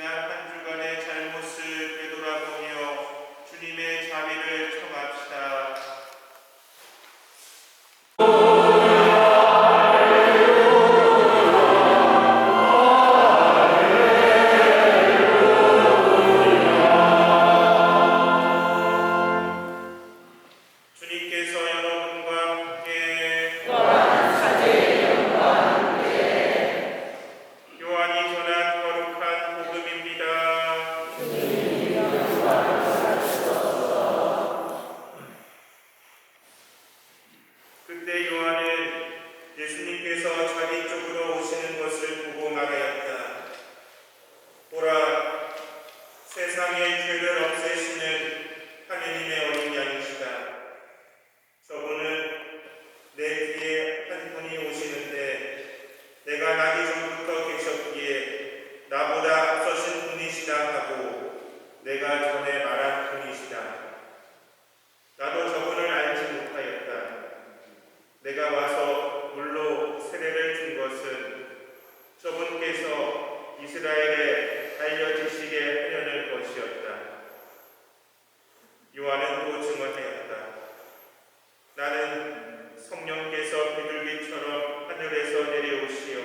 지난 한 주간의 잘못을 되돌아보며 주님의 자비를 청합시다. 주님께서 여러분과 함께 요한이 전한 거룩한 복음입니다. 그때 요한은 예수님께서 자기 쪽으로 오시는 것을 보고 말하였다. 보라, 세상의 죄를 없애시는 하느님의 어린 양이시다. 저분은 내 뒤에 한 분이 오시는데 내가 나기 전부터 계셨기에 나보다 앞서신 분이시다 하고 내가 전에 말한 분이시다. 나도 저분을 알지 못하였다. 내가 와서 물로 세례를 준 것은 저분께서 이스라엘에 알려지시게 하려는 것이었다. 요한은 또 증언하였다. 나는 성령께서 비둘기처럼 하늘에서 내려오시어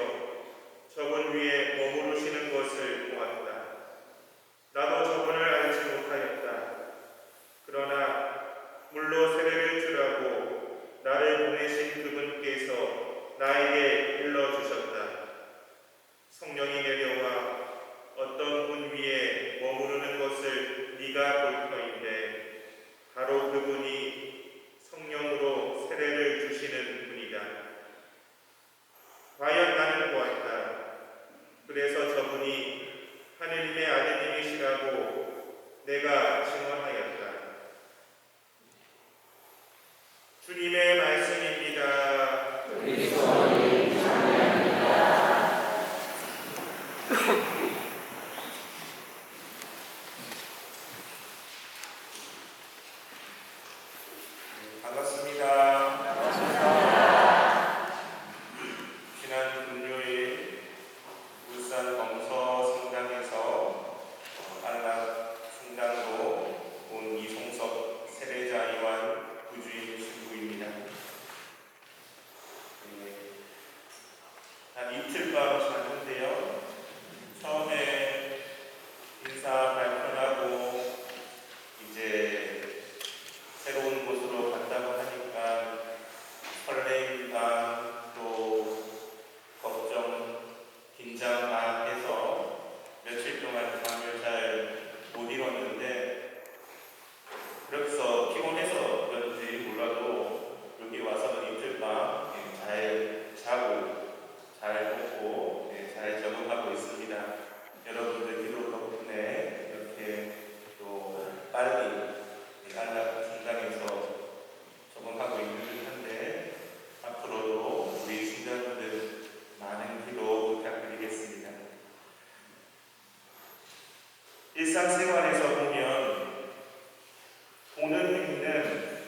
저분 위에 머무르시는 것을 보았다. 나도 저분을 알지 못하였다. 그러나 물로 세례를 주라고 나를 보내신 그분께서 나에게 일러주셨다. 성령이 내려와 어떤 분 위에 머무르는 것을 네가 볼 터인데 바로 그분이 성령으로 세례를 주시는 분이다. 과연 나는 보았다. 그래서 저분이 하느님의 아드님이시라고 내가 증언하였다. 주님의 말씀입니다. 그리스도님 찬양합니다. 반갑습니다. 지난 금요일 울산 범서 성당에서 안락 성당으로 온 이송섭 세례자 요한 부주임 신부입니다. 한 이틀밤 잤는데요. 처음에 인사 발표하고 이제 새로운 곳으로 간다고 하니까 설레임과 또 걱정, 긴장 다 해서 며칠 동안 잠을 잘 못 이뤘는데 그래서 피곤해서 그런지 몰라도 여기 와서는 이틀밤 잘 자고 잘 먹고 잘 적응하고 있습니다. 여러분들 기도 덕분에 이렇게 또 빨리 안락 성당에서 적응하고 있는 한데 앞으로도 우리 신자분들 많은 기도 부탁드리겠습니다. 일상생활에서 보면 보는 행위는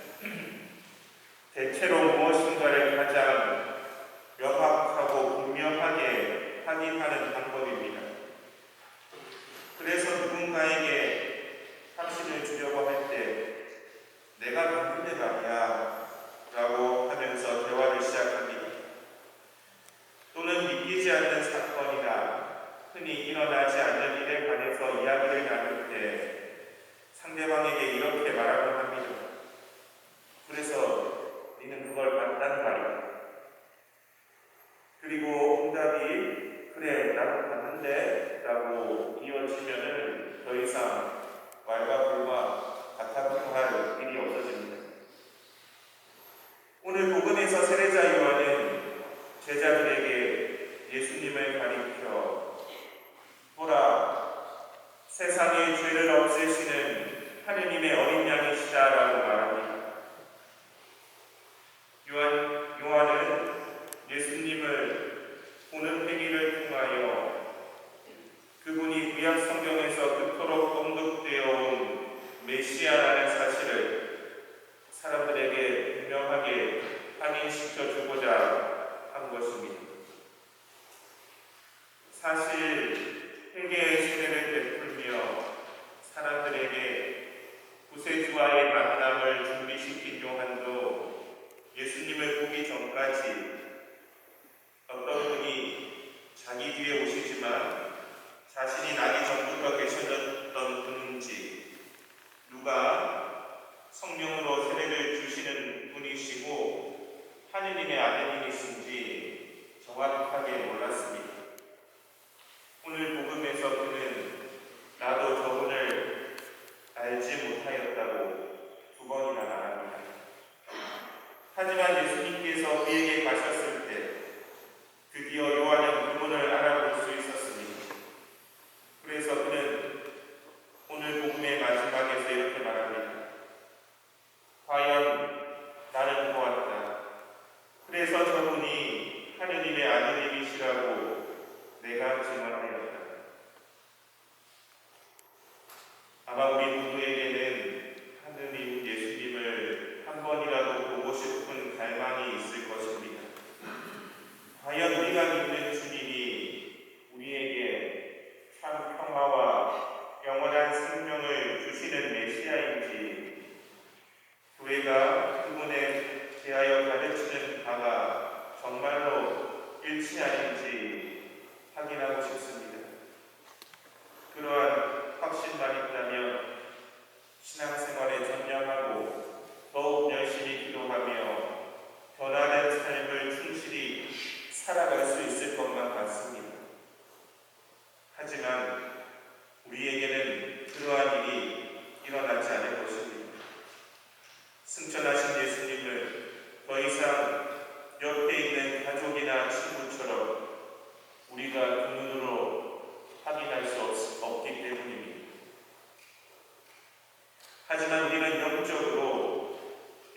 대체로 무엇인가를 가장 명확하고 분명하게 확인하는 방법입니다. 그래서 누군가에게 확신을 주려고 할 때 내가 봤는데 말이야 라고 하면서 대화를 시작합니다. 또는 믿기지 않는 사건이나 흔히 일어나지 않는 일에 관해서 이야기를 나눌 때 상대방에게 이렇게 말하곤 합니다. 그래서 너는 그걸 봤단 말이야. 그리고 응답이 그래 나도 봤는데 라고 이어지면은 더 이상 말과 불과 가타부타할 일이 없어집니다. 오늘 복음에서 세례자 요한은 제자들에게 예수님을 가리켜 보라, 세상의 죄를 없애시는 하느님의 어린 양이시다라고 말합니다. 요한은 예수님을 보는 행위를 통하여 그분이 구약 성경에서 그토록 언급되어 온 메시아라는 사실을 사람들에게 분명하게 확인시켜 주고자 한 것입니다. 사실 회개의 세례를 아마 우리 모두에게는 하느님 예수님을 한 번이라도 보고 싶은 갈망이 있을 것입니다. 과연 우리가 믿는 주님이 우리에게 참 평화와 영원한 생명을 주시는 메시아인지, 교회가 그분에 대하여 가르치는 바가 정말로 일치하는지 확인하고 싶습니다. 그러한 확신만 있다면 신앙생활에 전념하고 더욱 열심히 기도하며 변화된 삶을 충실히 살아갈 수 있을 것만 같습니다. 하지만 우리에게는 그러한 일이 일어나지 않을 것입니다. 승천하신 예수님을 더 이상 옆에 있는 가족이나 친구처럼 우리가 두 눈으로 확인할 수 없기 때문입니다. 하지만 우리는 영적으로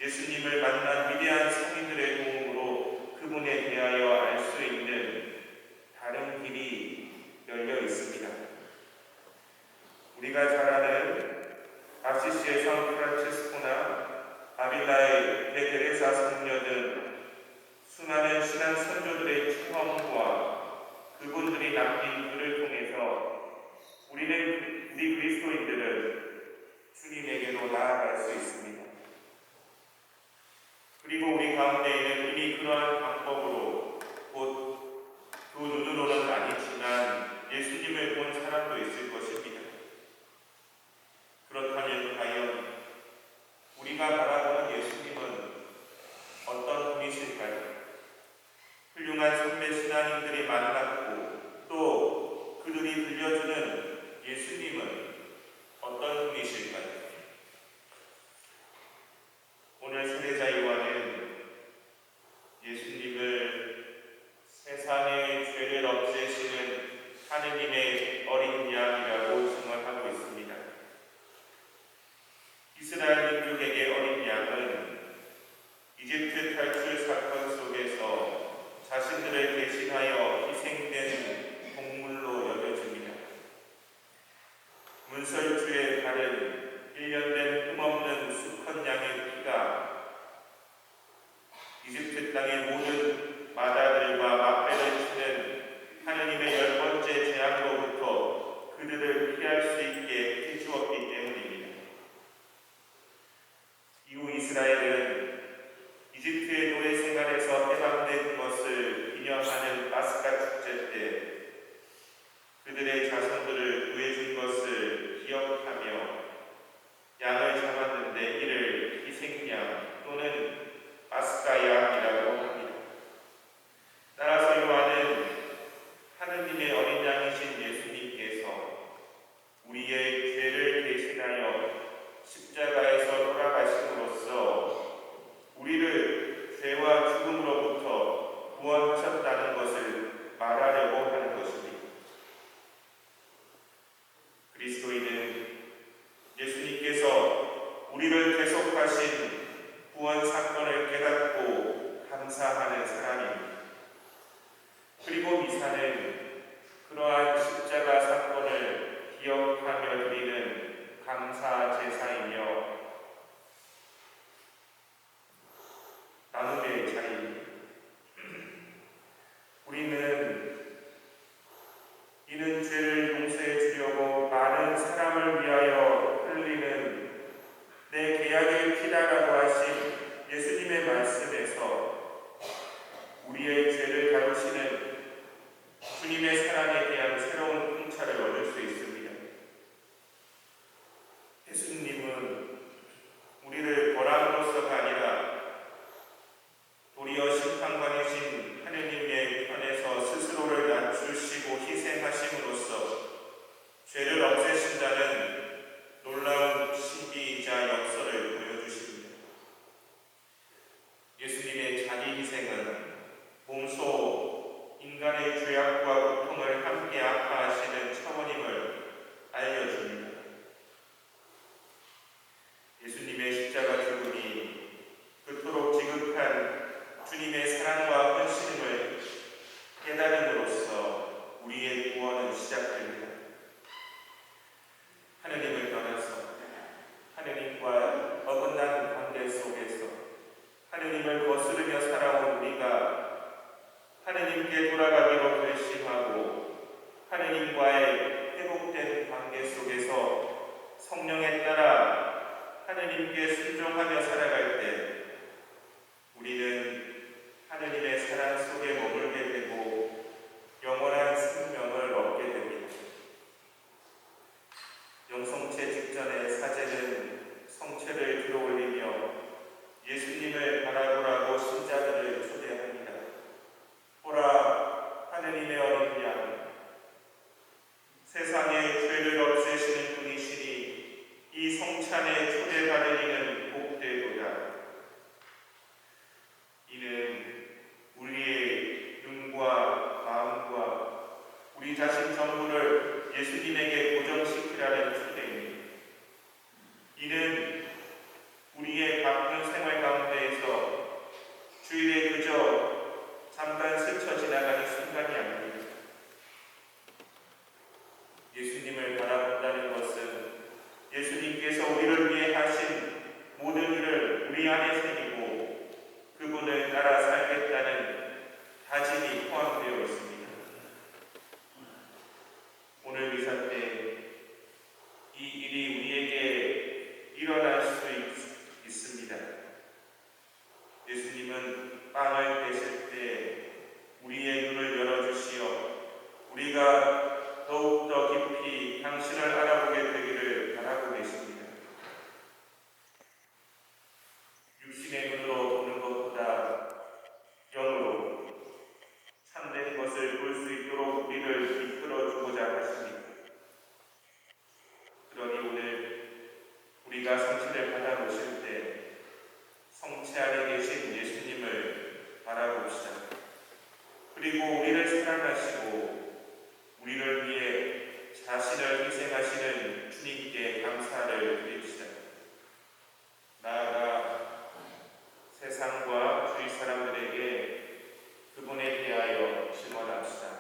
예수님을 만난 위대한 성인들의 도움으로 그분에 대하여 알 수 있는 다른 길이 열려 있습니다. 우리가 잘 아는 아시시의 성 프란체스코나 아빌라의 대테레사 성녀 등 수많은 신앙 선조들의 체험과 그분들이 남긴 글을 통해서 우리 그리스도인들은 주님에게로 나아갈 수 있습니다. 그리고 우리 가운데에는 이미 그러한 방법으로 곧 두 눈으로는 아니지만 예수님을 본 사람도 있을 것입니다. 그렇다면 과연 우리가 바라보는 예수님은 어떤 분이실까요? 훌륭한 선배 신앙인들이 만났고 또 그들이 들려주는 예수님은 어떤 분이실까요? 오늘 세례자 요한은 예수님을 세상의 죄를 없애시는 하느님의 어린 양이라고 증언하고 있습니다. 이스라엘 민족에게 어린 양은 이집트 탈출 사건 속에서 자신들을 대신하여 희생된 동물로 여겨집니다. 문설주에 바른 1년된 흠없는 수컷 양의 피가 이집트 땅의 모든 마다들과 막배를 치는 하느님의 10번째 재앙으로부터 그들을 피할 수 있게 해주었기 때문입니다. 이후 이스라엘은 이집트의 노예 생활에서 해방된 것을 기념하는 파스카 축제 때 그들의 자손들을 구해준 것을 기억하며 양을 잡았는데 이를 희생양 또는 파스카 양이라고 합니다. 따라서 요한은 하느님의 어린 양이신 예수님께서 우리의 죄를 대신하여 십자가에서 돌아가심으로써 우리를 죄와 죽음으로부터 구원하셨다는 것을 말하려고 하는 것입니다. 그리스도인은 예수님께서 우리를 계속하신 구원 사건을 깨닫고 감사하는 사람입니다. 그리고 미사는 그러한 십자가 사건을 기억하며 드리는 감사 제사이며 나눔의 자리입니다. 우리는 이는 죄를 용서해 주려고 많은 사람을 위하여 흘리는 내 계약의 피다라고 하신 예수님의 말씀에서 우리의 죄를 다루시는 주님의 사랑에 대한 새로운 통찰을 얻을 수 있습니다. 예수님은 우리를 벌함으로써가 아니라 도리어 심판관이신 하느님의 편에서 스스로를 낮추시고 희생하심으로써 죄를 없애신다는 놀라운 신비이자 역설을 보여주십니다. 예수님의 자기 희생은 몸소 인간의 죄악과 고통을 함께 아파하시는 차원임을 알려줍니다. 예수님의 십자가 죽음이 그토록 지극한 주님의 사랑과 헌신임을 깨달음으로써 우리의 구원은 시작됩니다. 전에 사제는 성체를 들어올리며 예수님을 바라보라고 신자들을 초대합니다. 보라, 하느님의 어린 양, 세상의 죄를 없애시는 분이시니 이 성찬에 초대받은 이는 복되도다. 이는 우리의 눈과 마음과 우리 자신 전부를 예수님에게 고정시키라는 초대입니다. 이는 우리의 바쁜 생활 가운데에서 주일에 그저 잠깐 스쳐 지나가는 순간이 아닙니다. 예수님을 바라본다는 것은 예수님께서 우리를 위해 하신 모든 일을 우리 안에 새기고 그분을 따라 살겠다는 다짐이 포함되어 있습니다. 오늘 미사 때 이 일이 우리에게 일어날 수 있습니다. 예수님은 빵을 떼실 때 우리의 눈을 열어주시어 우리가 더욱더 깊이 당신을 알아보게 되기를 바라고 계십니다. 육신의 눈으로 보는 것보다 영으로 참된 것을 볼 수 있도록 우리를 이끌어주고자 하십니다. 그러니 오늘 우리가 성체를 받아보실 때 성체 안에 계신 예수님을 바라봅시다. 그리고 우리를 사랑하시고 우리를 위해 자신을 희생하시는 주님께 감사를 드립시다. 나아가 세상과 주위 사람들에게 그분에 대하여 증언합시다.